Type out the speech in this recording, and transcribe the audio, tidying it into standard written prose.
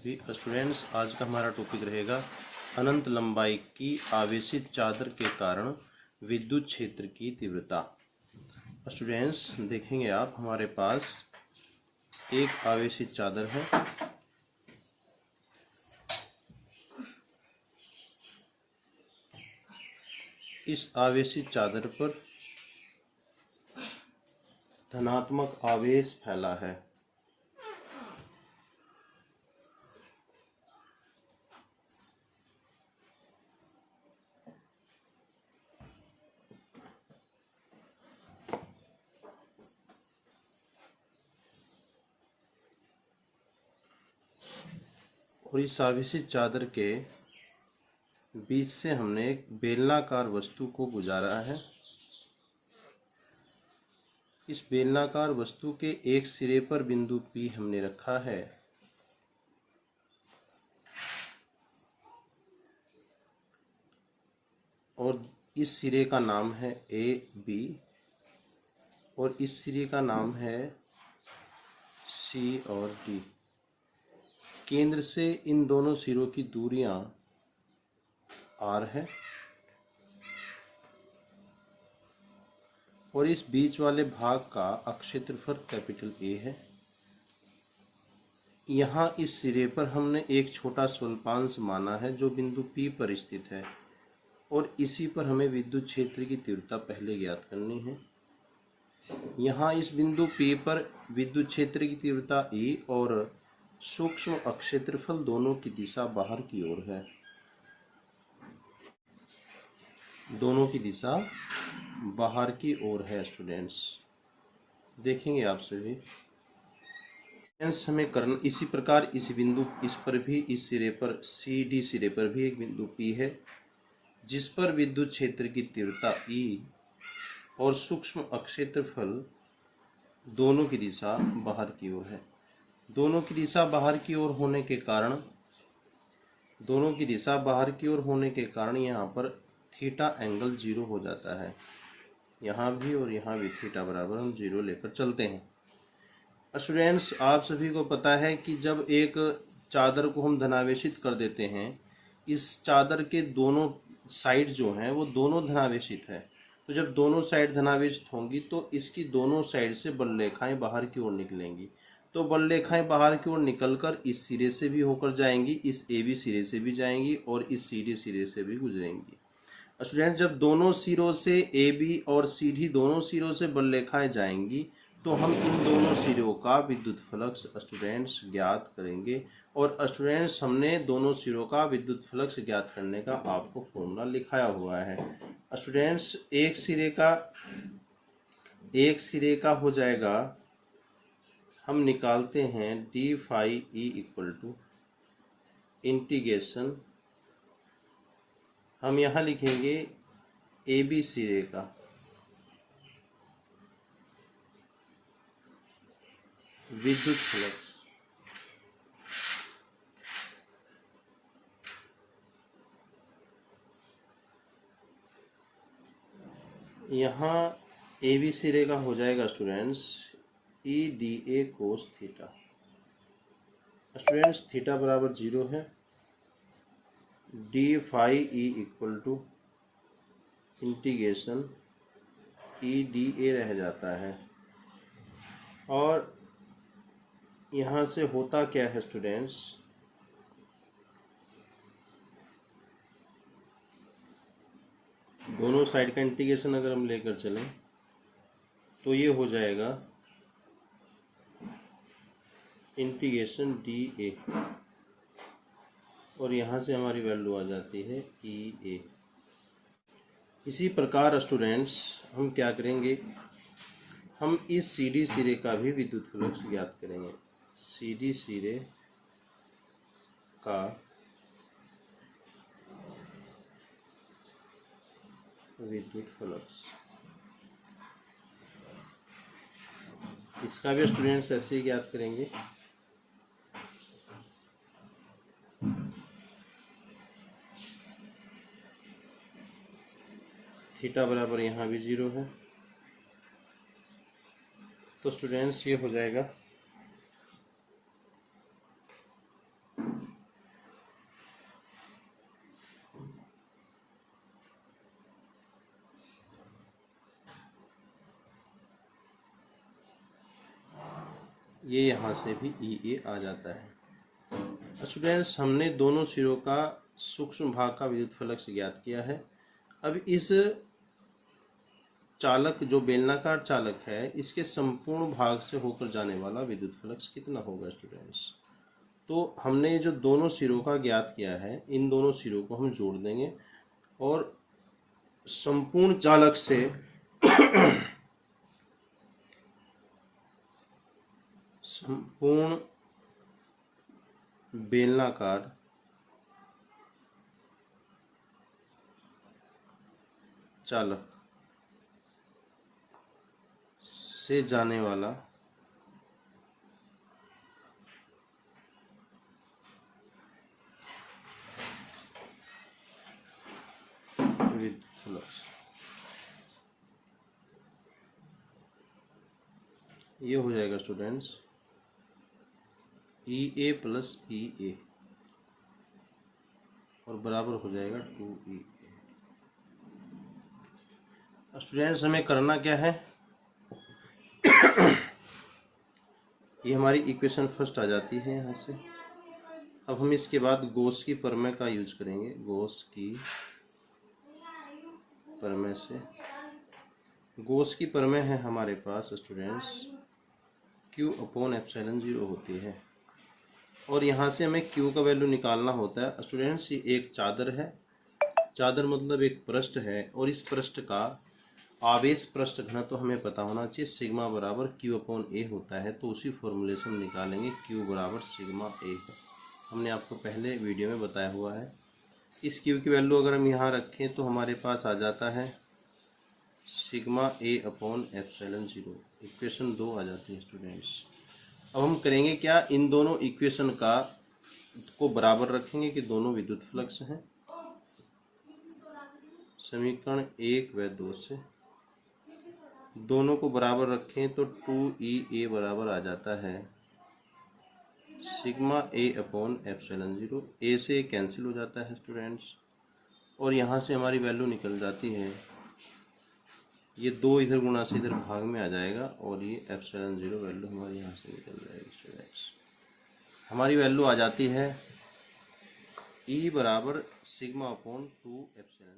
सभी स्टूडेंट्स, आज का हमारा टॉपिक रहेगा अनंत लंबाई की आवेशित चादर के कारण विद्युत क्षेत्र की तीव्रता। स्टूडेंट्स देखेंगे आप, हमारे पास एक आवेशित चादर है। इस आवेशित चादर पर धनात्मक आवेश फैला है। और इस आवेशित चादर के बीच से हमने एक बेलनाकार वस्तु को गुजारा है। इस बेलनाकार वस्तु के एक सिरे पर बिंदु P हमने रखा है और इस सिरे का नाम है AB और इस सिरे का नाम है C और D। केंद्र से इन दोनों सिरों की दूरियां R है और इस बीच वाले भाग का क्षेत्रफल कैपिटल A है। यहाँ इस सिरे पर हमने एक छोटा स्वल्पांश माना है जो बिंदु P पर स्थित है और इसी पर हमें विद्युत क्षेत्र की तीव्रता पहले ज्ञात करनी है। यहाँ इस बिंदु P पर विद्युत क्षेत्र की तीव्रता E और सूक्ष्म क्षेत्रफल दोनों की दिशा बाहर की ओर है। दोनों की दिशा बाहर की ओर है। स्टूडेंट्स देखेंगे आप सभी, हमें करना इसी प्रकार इस बिंदु इस पर भी इस सिरे पर CD सिरे पर भी एक बिंदु P है जिस पर विद्युत क्षेत्र की तीव्रता E और सूक्ष्म क्षेत्रफल दोनों की दिशा बाहर की ओर है। दोनों की दिशा बाहर की ओर होने के कारण यहाँ पर थीटा एंगल 0 हो जाता है। यहाँ भी और यहाँ भी थीटा बराबर हम 0 लेकर चलते हैं। स्टूडेंट्स आप सभी को पता है कि जब एक चादर को हम धनावेशित कर देते हैं, इस चादर के दोनों साइड जो हैं वो दोनों धनावेशित है। तो जब दोनों साइड धनावेशित होंगी तो इसकी दोनों साइड से बल रेखाएं बाहर की ओर निकलेंगी। तो बल रेखाएं बाहर की ओर निकलकर इस सिरे से भी होकर जाएंगी, इस AB सिरे से भी जाएंगी और इस CD सिरे से भी गुजरेंगी। स्टूडेंट्स जब दोनों सिरों से AB और CD दोनों सिरों से बल रेखाएं जाएंगी तो हम इन दोनों सिरों का विद्युत फ्लक्स स्टूडेंट्स ज्ञात करेंगे। और स्टूडेंट्स हमने दोनों सिरों का विद्युत फ्लक्स ज्ञात करने का आपको फॉर्मूला लिखाया हुआ है। स्टूडेंट्स एक सिरे का हो जाएगा, हम निकालते हैं d phi E equal to integration, हम यहाँ लिखेंगे AB सिरे का विद्युत फ्लक्स यहाँ AB सिरे का हो जाएगा students EDA cos theta. Students theta बराबर 0 है, d phi E equal to integration EDA रह जाता है। और यहाँ से होता क्या है स्टूडेंट्स, दोनों साइड का इंटीग्रेशन अगर हम लेकर चलें तो ये हो जाएगा इंटीग्रेशन DA और यहाँ से हमारी वैल्यू आ जाती है EA। इसी प्रकार स्टूडेंट्स हम क्या करेंगे, हम इस CD सिरे का भी विद्युत फ्लक्स ज्ञात करेंगे। CD सिरे का विद्युत फ्लक्स, इसका भी स्टूडेंट्स ऐसे ही ज्ञात करेंगे। थीटा बराबर यहाँ भी 0 है। तो स्टूडेंट्स ये हो जाएगा ये यहाँ से भी ई ए आ जाता है। स्टूडेंट्स, हमने दोनों सिरों का सूक्ष्म भाग का विद्युत फ्लक्स ज्ञात किया है। अब इस चालक जो बेलनाकार चालक है, इसके संपूर्ण भाग से होकर जाने वाला विद्युत फ्लक्स कितना होगा स्टूडेंट्स? तो हमने जो दोनों सिरों का ज्ञात किया है, इन दोनों सिरों को हम जोड़ देंगे और संपूर्ण चालक से संपूर्ण बेलनाकार चालक से जाने वाला विद्युत फ्लक्स, ये हो जाएगा स्टूडेंट्स ई ए प्लस ई ए और बराबर हो जाएगा 2E। स्टूडेंट्स, हमें करना क्या है, ये हमारी इक्वेशन फर्स्ट आ जाती है यहाँ से। अब हम इसके बाद गॉस की प्रमेय का यूज करेंगे। गॉस की प्रमेय से, गॉस की प्रमेय है हमारे पास स्टूडेंट्स Q अपॉन एप्सिलॉन 0 होती है और यहाँ से हमें Q का वैल्यू निकालना होता है। स्टूडेंट्स, ये एक चादर है, चादर मतलब एक पृष्ठ है और इस पृष्ठ का आवेश पृष्ठ घनत्व तो हमें पता होना चाहिए, सिग्मा बराबर Q अपॉन ए होता है। तो उसी फॉर्मूले से हम निकालेंगे Q बराबर सिग्मा ए। हमने आपको पहले वीडियो में बताया हुआ है। इस Q की वैल्यू अगर हम यहाँ रखें तो हमारे पास आ जाता है सिग्मा ए अपॉन एप्सिलॉन 0। इक्वेशन 2 आ जाती है स्टूडेंट्स। अब हम करेंगे क्या, इन दोनों इक्वेशन को बराबर रखेंगे कि दोनों विद्युत फ्लक्स हैं। समीकरण 1 व 2 से दोनों को बराबर रखें तो 2E A बराबर आ जाता है सिग्मा ए अपॉन एप्सिलॉन 0। ए से कैंसिल हो जाता है स्टूडेंट्स और यहाँ से हमारी वैल्यू निकल जाती है, ये 2 इधर गुणा से इधर भाग में आ जाएगा और ये एप्सिलॉन 0 वैल्यू हमारी यहाँ से निकल जाएगी स्टूडेंट्स। हमारी वैल्यू आ जाती है E बराबर सिग्मा अपॉन 2 एप्सिलॉन